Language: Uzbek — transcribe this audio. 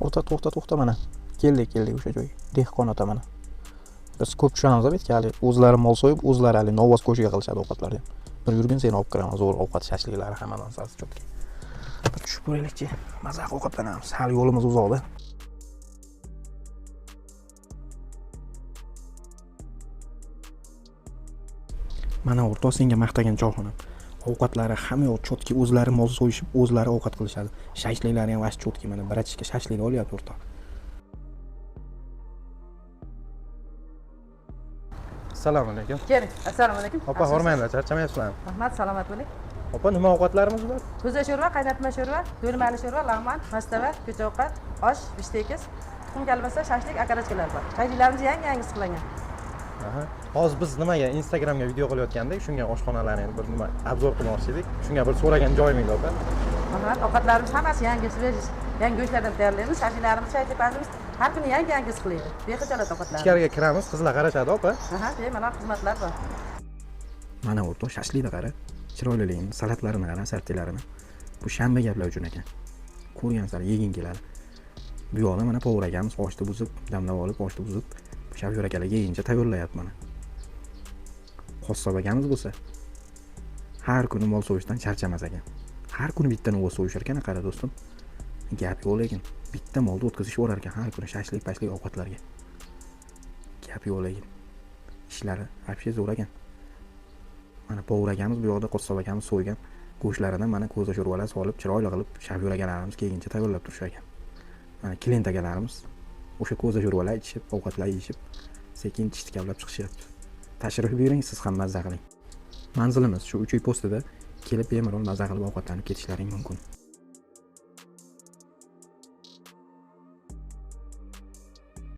To'xta mana. Keldik o'sha joyga. Dehqon ota mana. Biz ko'p tushamiz bu yerga hali o'zlari mol so'yib, o'zlari hali novoz ko'chiga qilishadi ovqatlarni. Bir yurgin seni olib kiraman, zo'r ovqat shashliklari hammadan sasi cho'tki. Bir tushib ko'raylikchi. Mazza ovqatlanamiz. Hali yo'limiz uzoqda. Mana o'rtoq senga maqtagan choyxonam. Ovqatlari hamma yoq cho'tki, o'zlari mol so'yishib, o'zlari ovqat qilishadi. Shashliklari ham vash cho'tki mana birachishga shashlik olyapti o'rtoq. Assalomu alaykum. Keling. Assalomu alaykum. Opa, hormaylar, charchamayapsizlarmi? Rahmat, salomat bo'ling. Opa, nima ovqatlarimiz bor? Ko'za sho'rva, qaynatma sho'rva, do'lmali sho'rva, lag'mon, mastava, ko'cha ovqat, osh, bishtekis, tuxum kalbasa, shashlik, akarachkalar bor. Shashliklarimiz yangi siqlangan. Aha. Hozir biz nimaga Instagramga video qilayotgandik, shunga oshxonalarni bir nima obzor qilmoqchi edik. Shunga bir so'ragan joyimiz opa. Rahmat, ovqatlarimiz hammasi yangi, svej, yangi go'shtlardan tayyorlaymiz. Shashliklarimiz, shaytepazimiz har kuni yangi siqiladi. Bexijolat ovqatlar. Ichkariga kiramiz, qizlar qarashadi opa. Aha, bemalol xizmatlar bor. Mana o'rtoq shashlikni qara. Chiroyliligini, salatlarini qara, sartelarini. Bu shanba gaplar uchun ekan. Ko'rgan sari yegin keladi. Bu yoqda mana povuragamiz oshni buzib, damlab olib, oshni buzib, Shavyor akalar yeyincha tayyorlayapti mana. Qossob akamiz bo'lsa, har kuni mol so'yishdan charchamas ekan. Har kuni bitta nova so'yishar ekan, qara do'stim. Gap yo'q lekin bitta molni o'tkazish o'rar ekan har kuni shashlik, pashlik ovqatlarga. Gap yo'q lekin. Ishlari вообще zo'r ekan. Mana povuragamiz bu yoqda qossob akamiz so'ygan go'shtlardan mana ko'za sho'rvalar solib, chiroyli qilib Shavyor akalarimiz keyincha tayyorlab turishar ekan. Mana klient akalarimiz o'sha ko'za sho'rvalar ichib, ovqatlar yeyishib, sekin tish tikamlab chiqishyapti. Tashrif buyuring, siz ham mazza qiling. Manzilimiz shu 3 uy postida kelib bemalol mazza qilib ovqatlanib ketishlaring mumkin.